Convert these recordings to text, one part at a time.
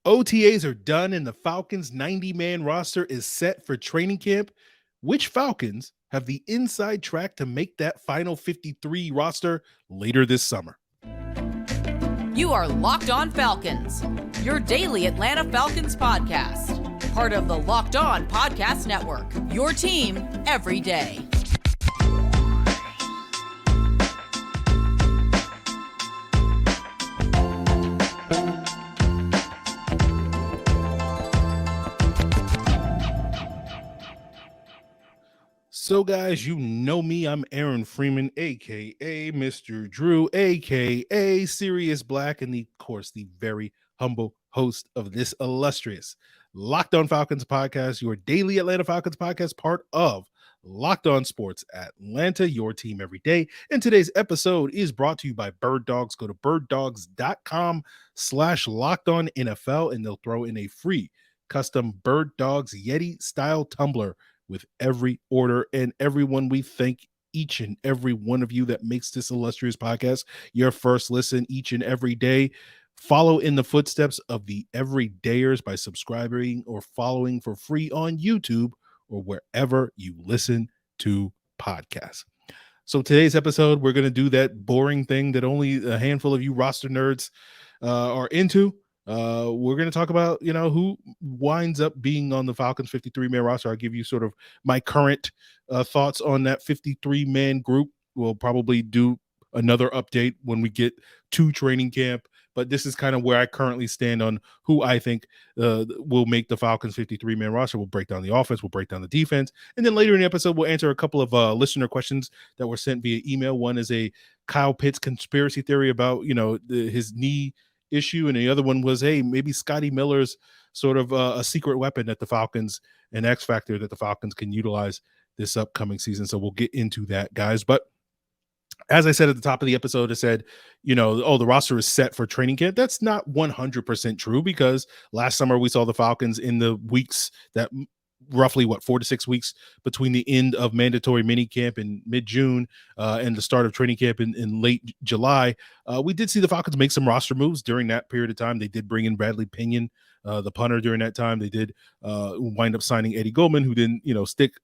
OTAs are done and the Falcons' 90-man roster is set for training camp. Which Falcons have the inside track to make that final 53 roster later this summer? You are Locked On Falcons, your daily Atlanta Falcons podcast. Part of the Locked On Podcast Network, your team every day. So, guys, you know me. I'm Aaron Freeman, a.k.a. Mr. Drew, a.k.a. Sirius Black, and, of course, the very humble host of this illustrious Locked On Falcons podcast, your daily Atlanta Falcons podcast, part of Locked On Sports Atlanta, your team every day. And today's episode is brought to you by Bird Dogs. Go to birddogs.com/LockedOnNFL, and they'll throw in a free custom Bird Dogs Yeti-style tumbler with every order. And everyone, we thank each and every one of you that makes this illustrious podcast your first listen each and every day. Follow in the footsteps of the everydayers by subscribing or following for free on YouTube or wherever you listen to podcasts. So today's episode, we're going to do that boring thing that only a handful of you roster nerds are into. We're going to talk about, who winds up being on the Falcons 53-man roster. I'll give you sort of my current thoughts on that 53-man group. We'll probably do another update when we get to training camp, but this is kind of where I currently stand on who I think will make the Falcons 53-man roster. We'll break down the offense, we'll break down the defense, and then later in the episode, we'll answer a couple of listener questions that were sent via email. One is a Kyle Pitts conspiracy theory about, his knee issue, and the other one was, hey, maybe Scotty Miller's sort of a secret weapon that the Falcons, an X factor that the Falcons can utilize this upcoming season. So we'll get into that, guys. But as I said at the top of the episode, I said, the roster is set for training camp. That's not 100% true, because last summer we saw the Falcons in the weeks that roughly 4 to 6 weeks between the end of mandatory mini camp in mid-June and the start of training camp in late July. We did see the Falcons make some roster moves during that period of time. They did bring in Bradley Pinion, the punter, during that time. They did wind up signing Eddie Goldman, who didn't, stick,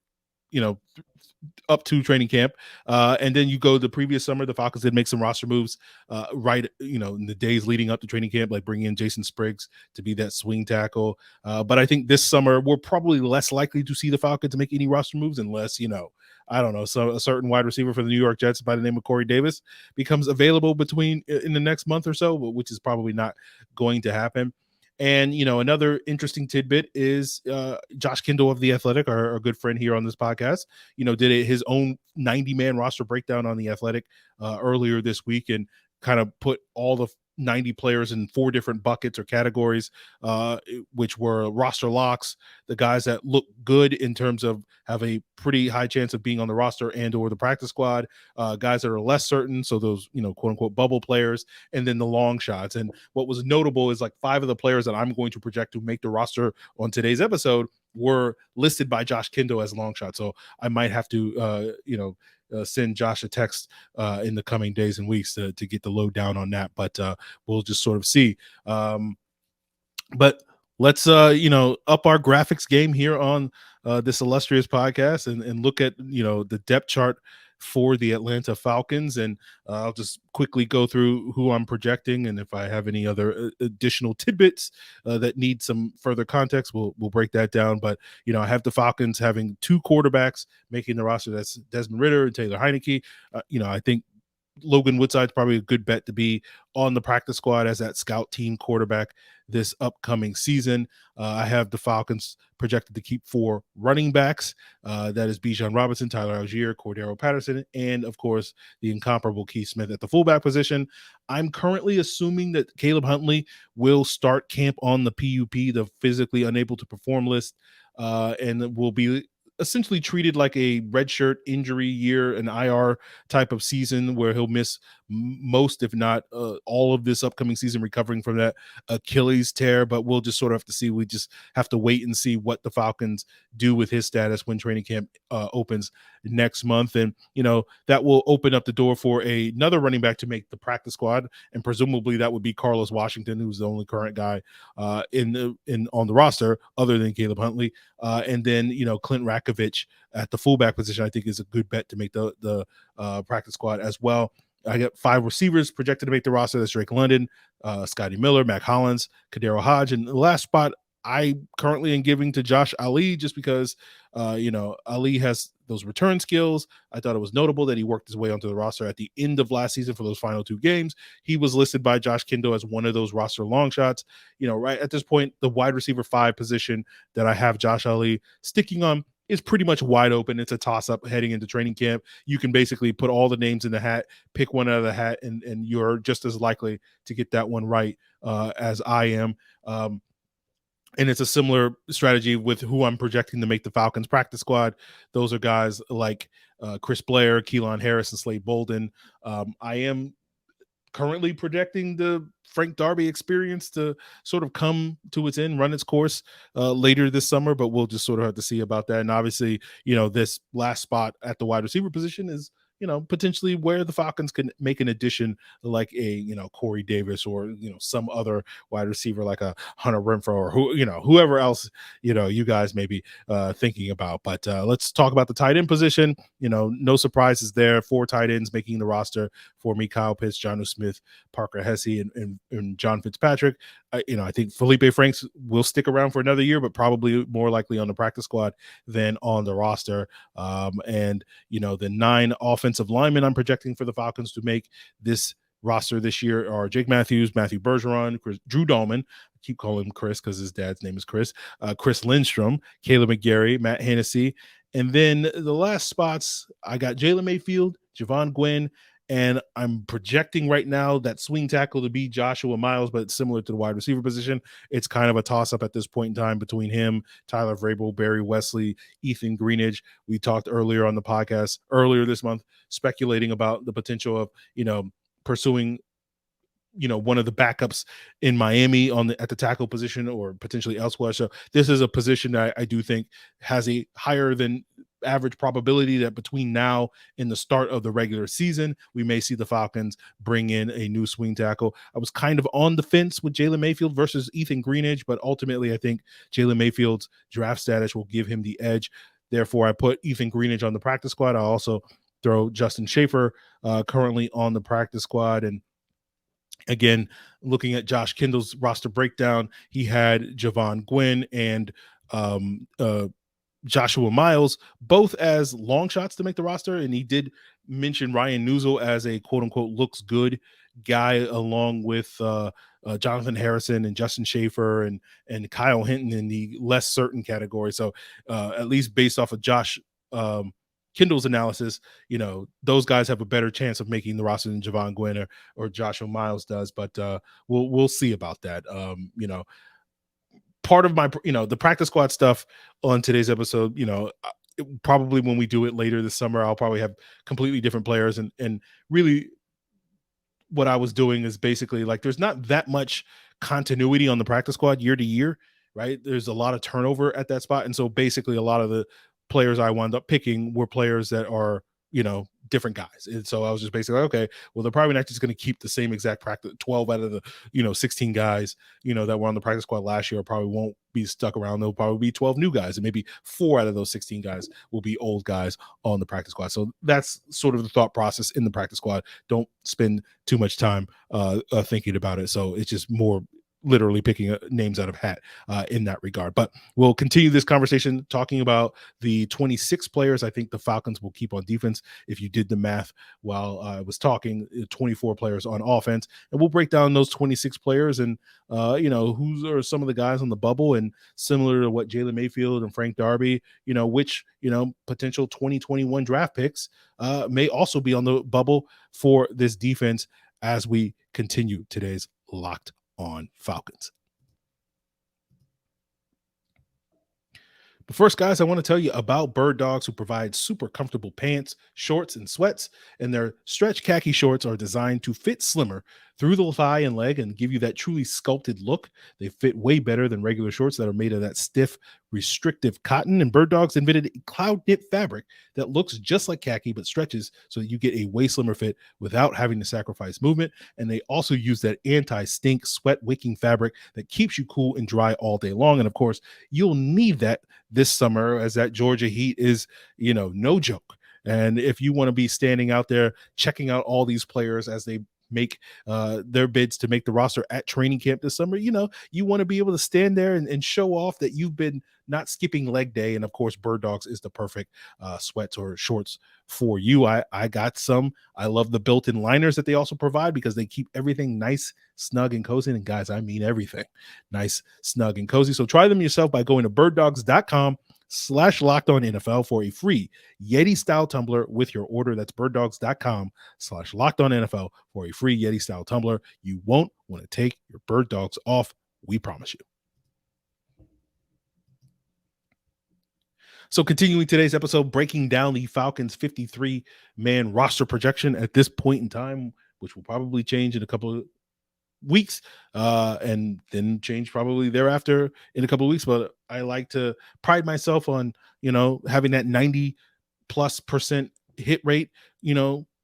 up to training camp. And then you go the previous summer, the Falcons did make some roster moves in the days leading up to training camp, like bringing in Jason Spriggs to be that swing tackle. But I think this summer we're probably less likely to see the Falcons make any roster moves unless, I don't know, so a certain wide receiver for the New York Jets by the name of Corey Davis becomes available in the next month or so, which is probably not going to happen. And, another interesting tidbit is Josh Kindle of The Athletic, our good friend here on this podcast, did his own 90-man roster breakdown on The Athletic earlier this week, and kind of put all the 90 players in 4 different buckets or categories, which were roster locks, the guys that look good in terms of have a pretty high chance of being on the roster and or the practice squad, guys that are less certain, so those, quote unquote bubble players, and then the long shots. And what was notable is 5 of the players that I'm going to project to make the roster on today's episode were listed by Josh Kindle as long shots. So I might have to send Josh a text in the coming days and weeks to get the lowdown on that, but we'll just sort of see. But let's up our graphics game here on this illustrious podcast and look at the depth chart for the Atlanta Falcons, and I'll just quickly go through who I'm projecting, and if I have any other additional tidbits that need some further context, we'll break that down. But I have the Falcons having 2 quarterbacks making the roster. That's Desmond Ridder and Taylor Heineke. I think Logan Woodside's probably a good bet to be on the practice squad as that scout team quarterback this upcoming season. I have the Falcons projected to keep 4 running backs. That is Bijan Robinson, Tyler Algier, Cordero Patterson, and of course the incomparable Keith Smith at the fullback position. I'm currently assuming that Caleb Huntley will start camp on the PUP, the physically unable to perform list, and will be essentially treated like a redshirt injury year, an IR type of season where he'll miss most, if not all of this upcoming season recovering from that Achilles tear, but we'll just sort of have to see. We just have to wait and see what the Falcons do with his status when training camp opens next month. And, that will open up the door for another running back to make the practice squad. And presumably that would be Carlos Washington, who's the only current guy on the roster other than Caleb Huntley. And then, Clint Rakovich at the fullback position, I think is a good bet to make the practice squad as well. I got 5 receivers projected to make the roster. That's Drake London, Scotty Miller, Mac Hollins, Kadero Hodge. And the last spot I currently am giving to Josh Ali, just because, Ali has those return skills. I thought it was notable that he worked his way onto the roster at the end of last season for those final 2 games. He was listed by Josh Kindle as one of those roster long shots. Right at this point, the wide receiver 5 position that I have Josh Ali sticking on is pretty much wide open. It's a toss-up heading into training camp. You can basically put all the names in the hat, pick one out of the hat, and you're just as likely to get that one right as I am. And it's a similar strategy with who I'm projecting to make the Falcons practice squad. Those are guys like Chris Blair, Keelan Harris, and Slade Bolden. I am currently projecting the Frank Darby experience to sort of come to its end, run its course later this summer, but we'll just sort of have to see about that. And obviously, this last spot at the wide receiver position is, potentially where the Falcons can make an addition like a, Corey Davis or, some other wide receiver like a Hunter Renfrow or whoever else, you guys may be thinking about. But let's talk about the tight end position. No surprises there. 4 tight ends making the roster for me: Kyle Pitts, Jonnu Smith, Parker Hesse, and John Fitzpatrick. I think Felipe Franks will stick around for another year, but probably more likely on the practice squad than on the roster. And the 9 offensive linemen I'm projecting for the Falcons to make this roster this year are Jake Matthews, Matthew Bergeron, Drew Dahlman. I keep calling him Chris because his dad's name is Chris. Chris Lindstrom, Caleb McGarry, Matt Hennessy. And then the last spots, I got Jalen Mayfield, Javon Gwynn, and I'm projecting right now that swing tackle to be Joshua Miles, but it's similar to the wide receiver position. It's kind of a toss-up at this point in time between him, Tyler Vrabel, Barry Wesley, Ethan Greenidge. We talked earlier on the podcast earlier this month, speculating about the potential of, pursuing one of the backups in Miami at the tackle position or potentially elsewhere. So this is a position that I do think has a higher than average probability that between now and the start of the regular season, we may see the Falcons bring in a new swing tackle. I was kind of on the fence with Jalen Mayfield versus Ethan Greenidge, but ultimately I think Jalen Mayfield's draft status will give him the edge. Therefore, I put Ethan Greenidge on the practice squad. I also throw Justin Schaefer currently on the practice squad. And again, looking at Josh Kindle's roster breakdown, he had Javon Gwynn and Joshua Miles both as long shots to make the roster, and he did mention Ryan Newsel as a quote-unquote looks good guy, along with Jonathan Harrison and Justin Schaefer and Kyle Hinton in the less certain category. So at least based off of Josh Kindle's analysis, those guys have a better chance of making the roster than Javon Gwynn or Joshua Miles does, but we'll see about that. Part of my, the practice squad stuff on today's episode, probably when we do it later this summer, I'll probably have completely different players. And really what I was doing is basically like, there's not that much continuity on the practice squad year to year, right? There's a lot of turnover at that spot. And so basically a lot of the players I wound up picking were players that are, different guys. And so I was just basically, okay, well, they're probably not just going to keep the same exact practice. 12 out of the, 16 guys, that were on the practice squad last year probably won't be stuck around. There'll probably be 12 new guys, and maybe 4 out of those 16 guys will be old guys on the practice squad. So that's sort of the thought process in the practice squad. Don't spend too much time thinking about it. So it's just more literally picking names out of hat in that regard. But we'll continue this conversation talking about the 26 players I think the Falcons will keep on defense. If you did the math while I was talking, 24 players on offense, and we'll break down those 26 players and who are some of the guys on the bubble, and similar to what Jalen Mayfield and Frank Darby, which potential 2021 draft picks may also be on the bubble for this defense as we continue today's Locked On Falcons. But first, guys, I want to tell you about Bird Dogs, who provide super comfortable pants, shorts, and sweats. And their stretch khaki shorts are designed to fit slimmer through the thigh and leg and give you that truly sculpted look. They fit way better than regular shorts that are made of that stiff, restrictive cotton. And Bird Dogs invented a cloud knit fabric that looks just like khaki but stretches so that you get a way slimmer fit without having to sacrifice movement. And they also use that anti-stink, sweat-wicking fabric that keeps you cool and dry all day long. And of course, you'll need that this summer, as that Georgia heat is, no joke. And if you want to be standing out there checking out all these players as they make their bids to make the roster at training camp this summer, you want to be able to stand there and show off that you've been not skipping leg day. And of course, Bird Dogs is the perfect sweats or shorts for you. I got some. I love the built-in liners that they also provide because they keep everything nice, snug, and cozy. And guys, I mean everything nice, snug, and cozy. So try them yourself by going to birddogs.com/LockedOnNFL for a free Yeti style tumbler with your order. That's birddogs.com/LockedOnNFL for a free Yeti style tumbler. You won't want to take your Bird Dogs off. We promise you. So continuing today's episode, breaking down the Falcons 53-man roster projection at this point in time, which will probably change in a couple of weeks and then change probably thereafter in a couple of weeks. But I like to pride myself on, having that 90+% hit rate,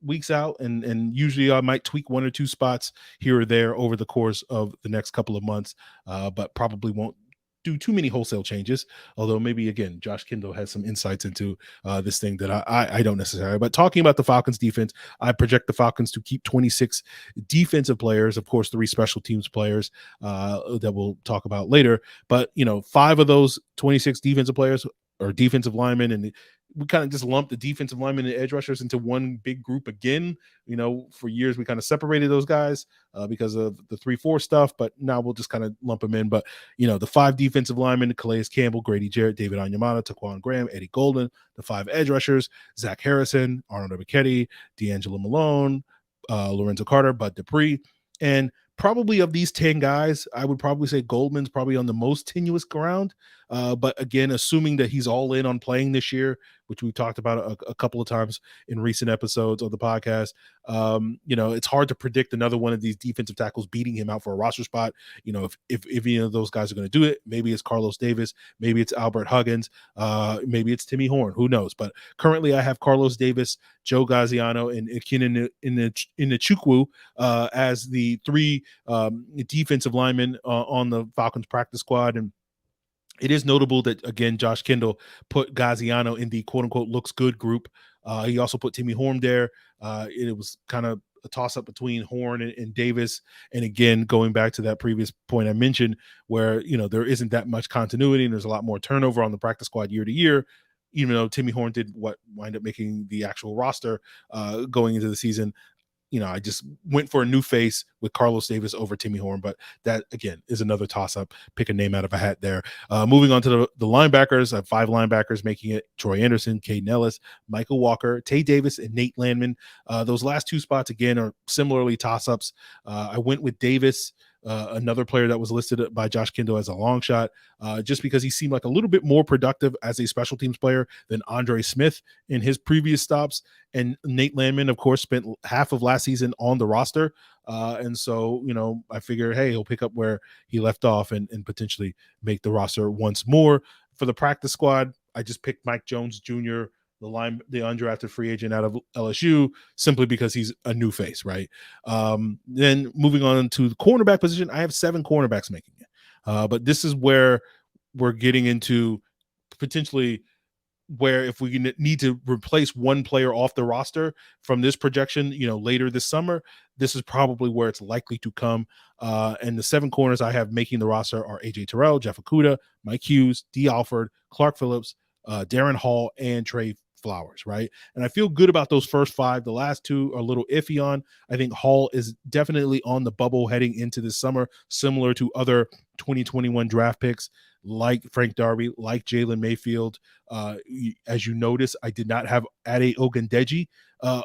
weeks out. And usually I might tweak one or two spots here or there over the course of the next couple of months, but probably won't do too many wholesale changes, although maybe again Josh Kindle has some insights into this thing that I don't necessarily. But talking about the Falcons defense, I project the Falcons to keep 26 defensive players, of course 3 special teams players that we'll talk about later, but 5 of those 26 defensive players are defensive linemen, and we kind of just lumped the defensive linemen and edge rushers into one big group again. For years we kind of separated those guys because of the 3-4 stuff, but now we'll just kind of lump them in. But the 5 defensive linemen: Calais Campbell, Grady Jarrett, David Onyemata, Taquan Graham, Eddie Golden. The 5 edge rushers: Zach Harrison, Arnold Ebiketie, D'Angelo Malone, Lorenzo Carter, Bud Dupree. And probably of these 10 guys, I would probably say Goldman's probably on the most tenuous ground. But again, assuming that he's all in on playing this year, which we talked about a couple of times in recent episodes of the podcast, it's hard to predict another one of these defensive tackles beating him out for a roster spot. If any of those guys are going to do it, maybe it's Carlos Davis, maybe it's Albert Huggins, maybe it's Timmy Horn, who knows? But currently I have Carlos Davis, Joe Gaziano, and Ikinen Ichukwu as the 3 defensive linemen on the Falcons practice squad. And it is notable that, again, Josh Kindle put Gaziano in the quote-unquote looks good group. He also put Timmy Horn there. It was kind of a toss-up between Horn and Davis. And again, going back to that previous point I mentioned where, there isn't that much continuity and there's a lot more turnover on the practice squad year to year, even though Timmy Horn did wind up making the actual roster going into the season. I just went for a new face with Carlos Davis over Timmy Horn, but that again is another toss-up. Pick a name out of a hat there. Moving on to the linebackers, I have 5 linebackers making it: Troy Anderson, Caden Ellis, Michael Walker, Tay Davis, and Nate Landman. Those last 2 spots again are similarly toss-ups. I went with Davis, another player that was listed by Josh Kindle as a long shot, just because he seemed like a little bit more productive as a special teams player than Andre Smith in his previous stops. And Nate Landman, of course, spent half of last season on the roster. And so, I figure, hey, he'll pick up where he left off and potentially make the roster once more. For the practice squad, I just picked Mike Jones Jr., the undrafted free agent out of LSU, simply because he's a new face, right? Then moving on to the cornerback position, I have 7 cornerbacks making it. But this is where we're getting into potentially where if we need to replace one player off the roster from this projection, later this summer, this is probably where it's likely to come. And the 7 corners I have making the roster are AJ Terrell, Jeff Okudah, Mike Hughes, D. Alford, Clark Phillips, Darren Hall, and Trey Flowers, right? And I feel good about those first 5. The last 2 are a little iffy on. I think Hall is definitely on the bubble heading into this summer, similar to other 2021 draft picks like Frank Darby, like Jalen Mayfield. As you notice, I did not have Ade Ogundeji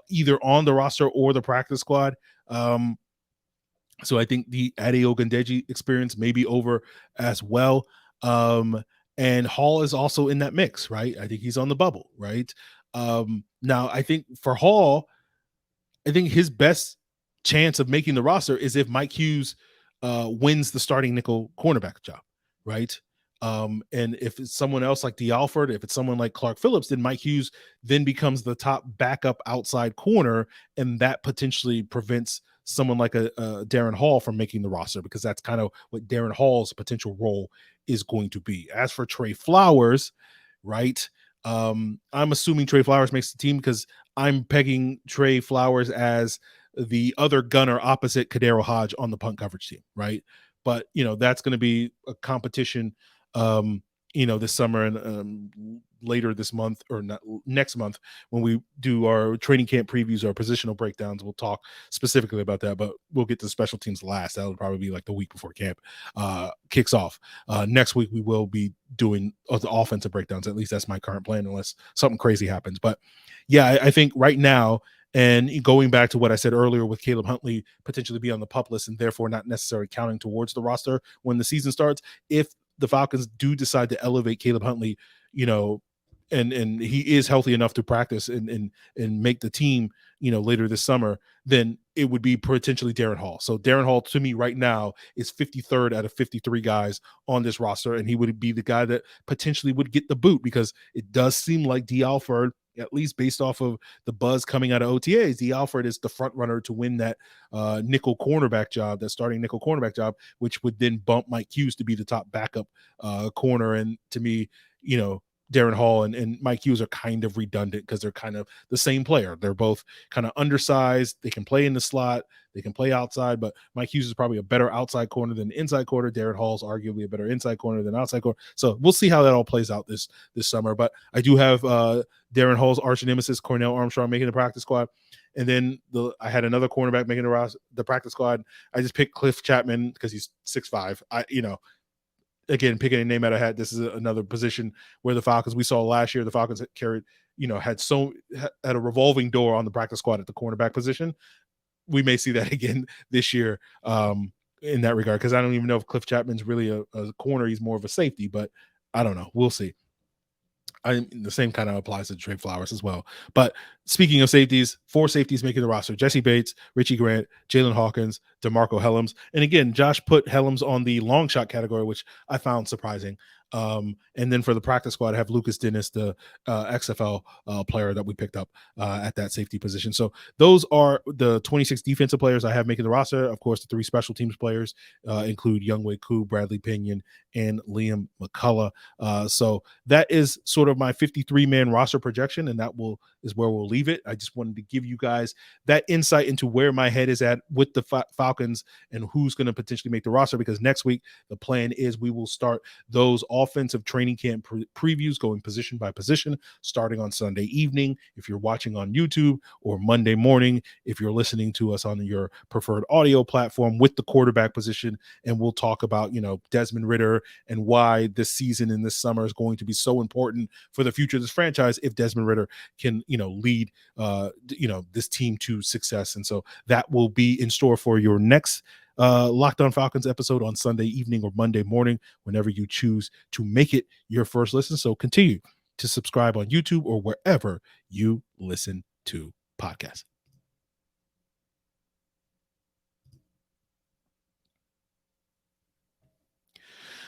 either on the roster or the practice squad. So I think the Ade Ogundeji experience may be over as well. And Hall is also in that mix, right? I think he's on the bubble, right? Now, I think for Hall, I think his best chance of making the roster is if Mike Hughes wins the starting nickel cornerback job, right? And if it's someone else like D. Alford, if it's someone like Clark Phillips, then Mike Hughes then becomes the top backup outside corner, and that potentially prevents someone like a Darren Hall from making the roster, because that's kind of what Darren Hall's potential role is going to be. As for Trey Flowers, right? I'm assuming Trey Flowers makes the team because I'm pegging Trey Flowers as the other gunner opposite Kadero Hodge on the punt coverage team, right? But that's going to be a competition, this summer and later this month, or not next month, when we do our training camp previews, our positional breakdowns. We'll talk specifically about that, but we'll get to special teams last. That'll probably be like the week before camp kicks off. Next week we will be doing the offensive breakdowns. At least that's my current plan, unless something crazy happens. But yeah, I think right now, and going back to what I said earlier with Caleb Huntley potentially be on the PUP list and therefore not necessarily counting towards the roster when the season starts, if the Falcons do decide to elevate Caleb Huntley, and he is healthy enough to practice and make the team, later this summer, then it would be potentially Darren Hall. So Darren Hall to me right now is 53rd out of 53 guys on this roster, and he would be the guy that potentially would get the boot, because it does seem like D. Alford, at least based off of the buzz coming out of OTAs, D. Alford is the front runner to win that nickel cornerback job, that starting nickel cornerback job, which would then bump Mike Hughes to be the top backup corner. And to me, Darren Hall and Mike Hughes are kind of redundant because they're kind of the same player. They're both kind of undersized. They can play in the slot. They can play outside, but Mike Hughes is probably a better outside corner than inside corner. Darren Hall's arguably a better inside corner than outside corner. So we'll see how that all plays out this summer. But I do have Darren Hall's arch nemesis, Cornell Armstrong, making the practice squad. And then I had another cornerback making the practice squad. I just picked Cliff Chapman because he's 6'5". Again, picking a name out of hat, this is another position where the Falcons, we saw last year, the Falcons carried, had a revolving door on the practice squad at the cornerback position. We may see that again this year in that regard, because I don't even know if Cliff Chapman's really a corner. He's more of a safety, but I don't know. We'll see. The same kind of applies to Trey Flowers as well. But speaking of safeties, 4 safeties making the roster: Jesse Bates, Richie Grant, Jalen Hawkins, DeMarco Helms. And again, Josh put Helms on the long shot category, which I found surprising. And then for the practice squad, I have Lucas Dennis, the XFL player that we picked up at that safety position. So those are the 26 defensive players I have making the roster. Of course, the 3 special teams players include Younghoe Koo, Bradley Pinion, and Liam McCullough. So that is sort of my 53-man roster projection, and that is where we'll leave it. I just wanted to give you guys that insight into where my head is at with the Falcons and who's going to potentially make the roster, because next week the plan is we will start those offensive training camp previews, going position by position, starting on Sunday evening if you're watching on YouTube, or Monday morning if you're listening to us on your preferred audio platform, with the quarterback position. And we'll talk about Desmond Ridder and why this season and this summer is going to be so important for the future of this franchise if Desmond Ridder can lead this team to success. And so that will be in store for your next Locked On Falcons episode on Sunday evening or Monday morning, whenever you choose to make it your first listen. So continue to subscribe on YouTube or wherever you listen to podcasts.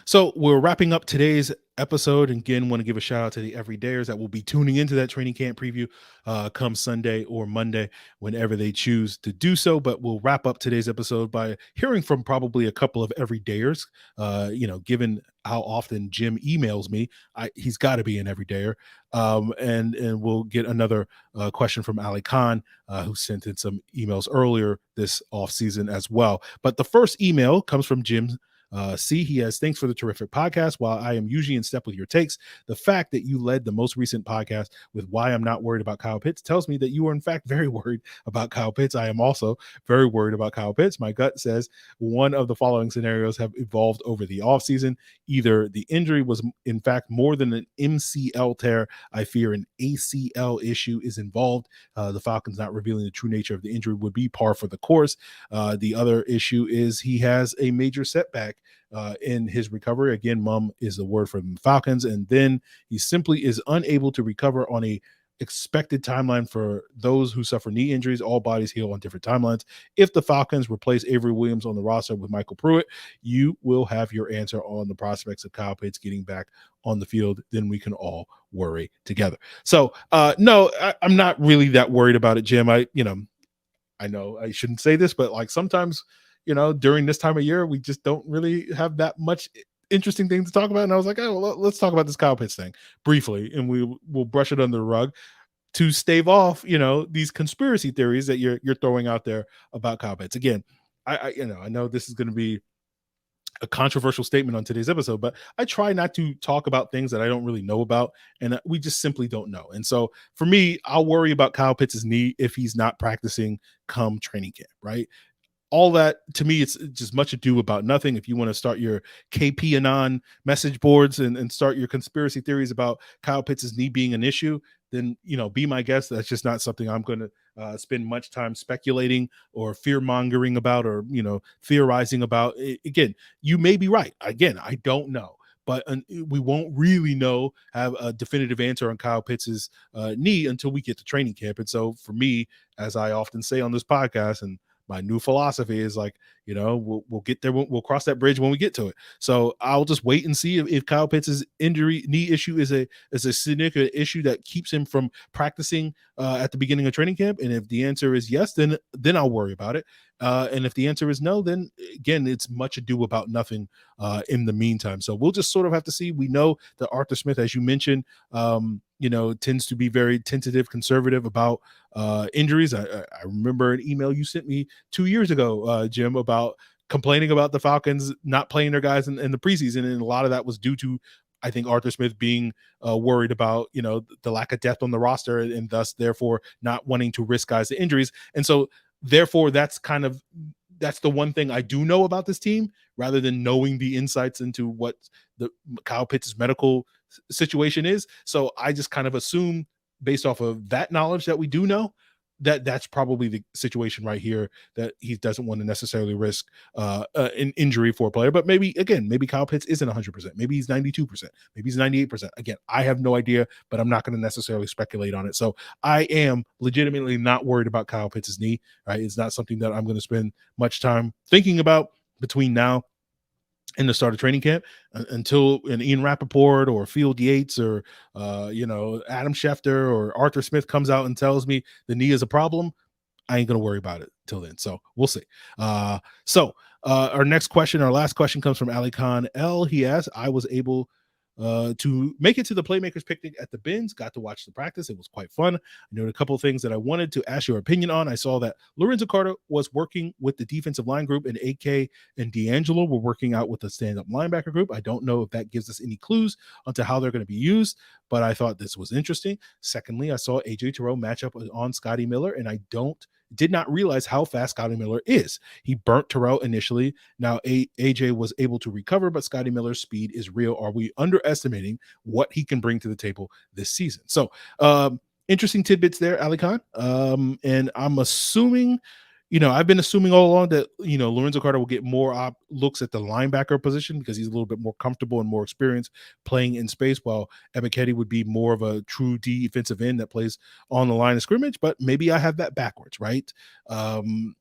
So we're wrapping up today's episode. And again, want to give a shout out to the everydayers that will be tuning into that training camp preview come Sunday or Monday, whenever they choose to do so. But we'll wrap up today's episode by hearing from probably a couple of everydayers. Given how often Jim emails me, he's got to be an everydayer. And we'll get another question from Ali Khan, who sent in some emails earlier this offseason as well. But the first email comes from Jim he has: thanks for the terrific podcast. While I am usually in step with your takes, the fact that you led the most recent podcast with why I'm not worried about Kyle Pitts tells me that you are in fact very worried about Kyle Pitts. I am also very worried about Kyle Pitts. My gut says one of the following scenarios have evolved over the offseason. Either the injury was in fact more than an MCL tear. I fear an ACL issue is involved. The Falcons not revealing the true nature of the injury would be par for the course. The other issue is he has a major setback in his recovery. Again, mum is the word for the Falcons. And then he simply is unable to recover on a expected timeline. For those who suffer knee injuries, all bodies heal on different timelines. If the Falcons replace Avery Williams on the roster with Michael Pruitt, you will have your answer on the prospects of Kyle Pitts getting back on the field. Then we can all worry together. So no, I'm not really that worried about it, Jim. I know I shouldn't say this, but like sometimes, during this time of year, we just don't really have that much interesting things to talk about. And I was like, oh, well, let's talk about this Kyle Pitts thing briefly, and we'll brush it under the rug to stave off, these conspiracy theories that you're throwing out there about Kyle Pitts. Again, I know this is going to be a controversial statement on today's episode, but I try not to talk about things that I don't really know about, and we just simply don't know. And so for me, I'll worry about Kyle Pitts' knee if he's not practicing come training camp, right? All that, to me, it's just much ado about nothing. If you want to start your KP Anon message boards and start your conspiracy theories about Kyle Pitts' knee being an issue, then, be my guest. That's just not something I'm going to spend much time speculating or fear mongering about, or, theorizing about. Again, you may be right. Again, I don't know. But we won't really have a definitive answer on Kyle Pitts' knee until we get to training camp. And so for me, as I often say on this podcast, and my new philosophy is like, we'll get there. We'll cross that bridge when we get to it. So I'll just wait and see if Kyle Pitts' knee issue is a significant issue that keeps him from practicing at the beginning of training camp. And if the answer is yes, then I'll worry about it. And if the answer is no, then again, it's much ado about nothing in the meantime. So we'll just sort of have to see. We know that Arthur Smith, as you mentioned, tends to be very tentative, conservative about injuries. I remember an email you sent me 2 years ago, Jim, about complaining about the Falcons not playing their guys in the preseason. And a lot of that was due to, I think, Arthur Smith being worried about, the lack of depth on the roster, and thus, therefore, not wanting to risk guys to injuries. And so, therefore, that's the one thing I do know about this team, rather than knowing the insights into what the Kyle Pitts' medical situation is. So I just kind of assume, based off of that knowledge that we do know, that that's probably the situation right here, that he doesn't want to necessarily risk an injury for a player. But maybe Kyle Pitts isn't 100%. Maybe he's 92%. Maybe he's 98%. Again, I have no idea, but I'm not going to necessarily speculate on it. So I am legitimately not worried about Kyle Pitts' knee. Right? It's not something that I'm going to spend much time thinking about between now and the start of training camp, until an Ian Rappaport or Field Yates or Adam Schefter or Arthur Smith comes out and tells me the knee is a problem. I ain't gonna worry about it till then. So we'll see. Our last question comes from Ali Khan L. He asks, I was able to make it to the Playmakers picnic at the Bins. Got to watch the practice. It was quite fun. I noted a couple of things that I wanted to ask your opinion on. I saw that Lorenzo Carter was working with the defensive line group, and AK and D'Angelo were working out with the stand-up linebacker group. I don't know if that gives us any clues onto how they're going to be used, but I thought this was interesting. Secondly, I saw AJ Terrell match up on Scotty Miller, and I did not realize how fast Scotty Miller is. He burnt Terrell initially. Now AJ was able to recover, but Scotty Miller's speed is real. Are we underestimating what he can bring to the table this season? So interesting tidbits there, Ali Khan. And I'm assuming, I've been assuming all along that, Lorenzo Carter will get more looks at the linebacker position because he's a little bit more comfortable and more experienced playing in space, while Ebiketie would be more of a true defensive end that plays on the line of scrimmage. But maybe I have that backwards, right? And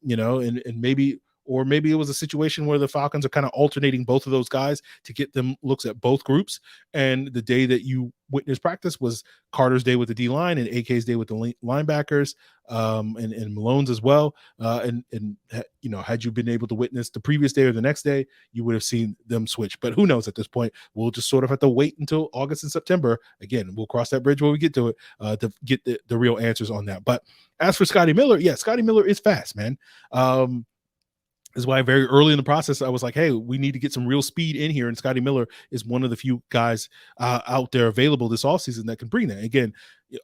maybe it was a situation where the Falcons are kind of alternating both of those guys to get them looks at both groups. And the day that you witnessed practice was Carter's day with the D-line and AK's day with the linebackers, and Malone's as well. And had you been able to witness the previous day or the next day, you would have seen them switch. But who knows at this point? We'll just sort of have to wait until August and September. Again, we'll cross that bridge when we get to it to get the real answers on that. But as for Scotty Miller, Scotty Miller is fast, man. Is why very early in the process I was like, hey, we need to get some real speed in here, and Scotty Miller is one of the few guys out there available this offseason that can bring that. Again,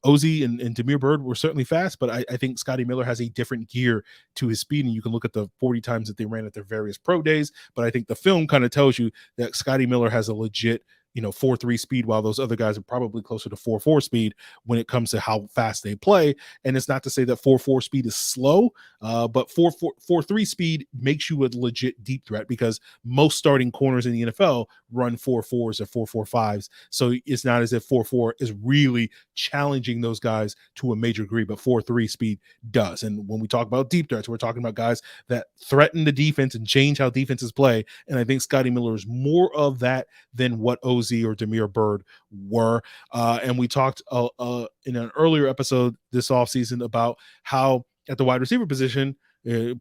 Ozzie and Damiere Byrd were certainly fast, but I think Scotty Miller has a different gear to his speed, and you can look at the 40 times that they ran at their various pro days, but I think the film kind of tells you that Scotty Miller has a legit 4.3 speed, while those other guys are probably closer to 4.4 speed when it comes to how fast they play. And it's not to say that 4.4 speed is slow, but 4.3 speed makes you a legit deep threat, because most starting corners in the NFL run 4.4s or 4.45s. So it's not as if 4.4 is really challenging those guys to a major degree, but 4.3 speed does. And when we talk about deep threats, we're talking about guys that threaten the defense and change how defenses play. And I think Scotty Miller is more of that than what OZ or Damiere Byrd were. And we talked in an earlier episode this offseason about how at the wide receiver position,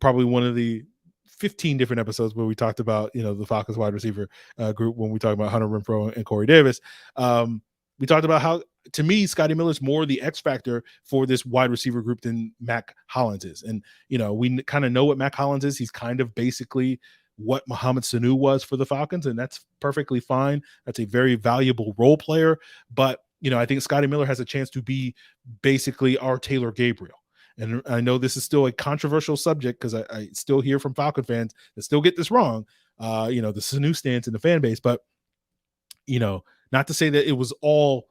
probably one of the 15 different episodes where we talked about, the Falcons wide receiver group, when we talked about Hunter Renfrow and Corey Davis. We talked about how, to me, Scotty Miller is more the X factor for this wide receiver group than Mac Hollins is. And, we kind of know what Mac Hollins is. He's kind of basically what Mohamed Sanu was for the Falcons, and that's perfectly fine. That's a very valuable role player. But, I think Scotty Miller has a chance to be basically our Taylor Gabriel. And I know this is still a controversial subject, because I still hear from Falcon fans that still get this wrong, the Sanu stance in the fan base. But, not to say that it was all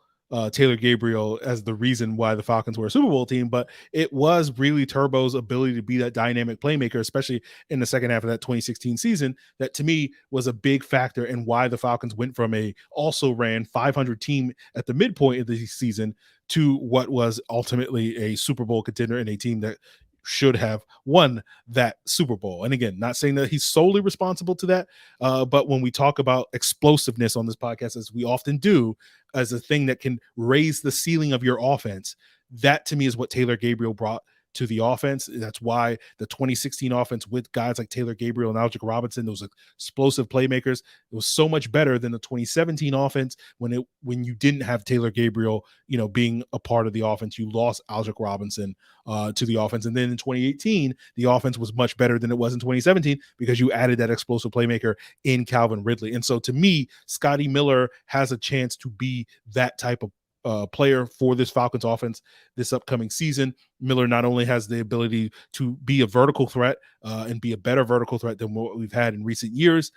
Taylor Gabriel as the reason why the Falcons were a Super Bowl team, but it was really Turbo's ability to be that dynamic playmaker, especially in the second half of that 2016 season, that to me was a big factor in why the Falcons went from a also ran 500 team at the midpoint of the season to what was ultimately a Super Bowl contender and a team that should have won that Super Bowl. And again, not saying that he's solely responsible to that, but when we talk about explosiveness on this podcast, as we often do, as a thing that can raise the ceiling of your offense, that to me is what Taylor Gabriel brought to the offense. That's why the 2016 offense with guys like Taylor Gabriel and Algic Robinson, those explosive playmakers, it was so much better than the 2017 offense when you didn't have Taylor Gabriel, being a part of the offense. You lost Algic Robinson to the offense. And then in 2018, the offense was much better than it was in 2017 because you added that explosive playmaker in Calvin Ridley. And so to me, Scotty Miller has a chance to be that type of player for this Falcons offense this upcoming season. Miller not only has the ability to be a vertical threat and be a better vertical threat than what we've had in recent years,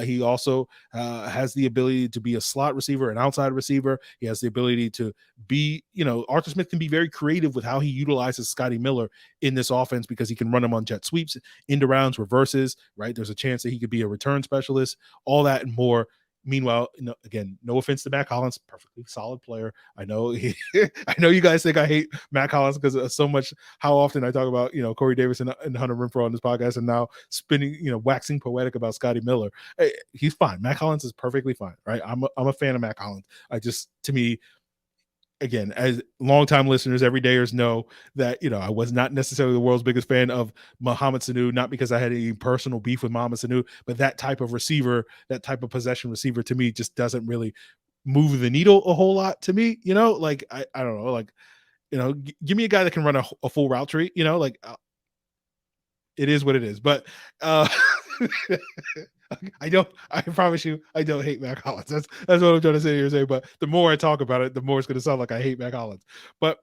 he also has the ability to be a slot receiver, an outside receiver. He has the ability to be, Arthur Smith can be very creative with how he utilizes Scotty Miller in this offense, because he can run him on jet sweeps, end arounds, reverses, right? There's a chance that he could be a return specialist, all that and more. Meanwhile, again, no offense to Mac Hollins, perfectly solid player. I know I know you guys think I hate Mac Hollins because of so much how often I talk about, Corey Davis and Hunter Renfrow on this podcast, and now spinning, waxing poetic about Scotty Miller. Hey, he's fine. Mac Hollins is perfectly fine, right? I'm a fan of Mac Hollins. To me, again, as longtime listeners, everydayers know that, I was not necessarily the world's biggest fan of Mohamed Sanu, not because I had any personal beef with Mohamed Sanu, but that type of receiver, that type of possession receiver to me just doesn't really move the needle a whole lot to me, I don't know, give me a guy that can run a full route tree, it is what it is. But I promise you, I don't hate Mac Hollins. That's what I'm trying to say here. But the more I talk about it, the more it's going to sound like I hate Mac Hollins. But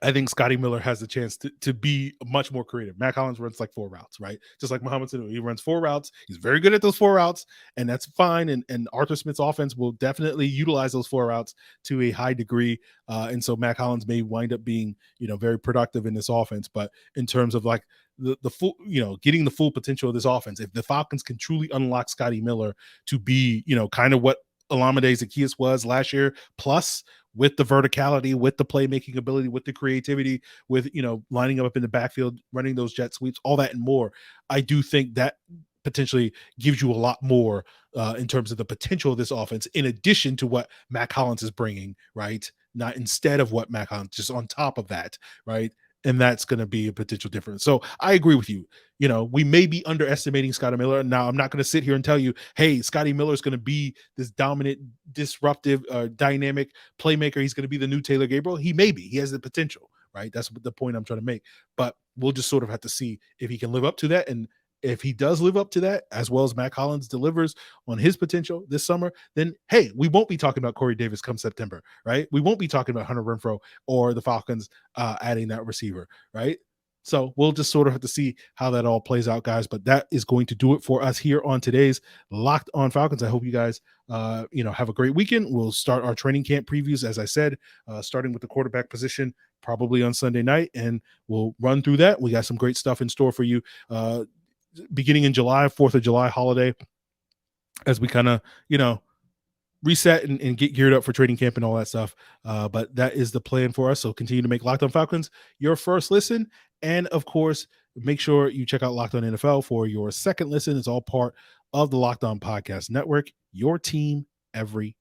I think Scotty Miller has the chance to be much more creative. Mac Hollins runs like 4 routes, right? Just like Mohamed Sanu. He runs 4 routes. He's very good at those 4 routes, and that's fine. And Arthur Smith's offense will definitely utilize those 4 routes to a high degree. And so Mac Hollins may wind up being, very productive in this offense. But in terms of like the full, getting the full potential of this offense, if the Falcons can truly unlock Scotty Miller to be, kind of what Olamide Zaccheaus was last year, plus with the verticality, with the playmaking ability, with the creativity, with, lining up in the backfield, running those jet sweeps, all that and more. I do think that potentially gives you a lot more in terms of the potential of this offense, in addition to what Mac Hollins is bringing, right? Not instead of what Mac Hollins, just on top of that, right? And that's going to be a potential difference. So I agree with you. We may be underestimating Scotty Miller. Now, I'm not going to sit here and tell you, hey, Scotty Miller is going to be this dominant, disruptive, dynamic playmaker. He's going to be the new Taylor Gabriel. He may be. He has the potential, right? That's the point I'm trying to make. But we'll just sort of have to see if he can live up to that. And if he does live up to that, as well as Mac Hollins delivers on his potential this summer, then, hey, we won't be talking about Corey Davis come September, right? We won't be talking about Hunter Renfrow or the Falcons adding that receiver, right? So we'll just sort of have to see how that all plays out, guys. But that is going to do it for us here on today's Locked On Falcons. I hope you guys, have a great weekend. We'll start our training camp previews, as I said, starting with the quarterback position probably on Sunday night, and we'll run through that. We got some great stuff in store for you, beginning in July, 4th of July holiday, as we kind of, reset and get geared up for training camp and all that stuff. But that is the plan for us. So continue to make Locked On Falcons your first listen. And of course, make sure you check out Locked On NFL for your second listen. It's all part of the Locked On Podcast Network, your team every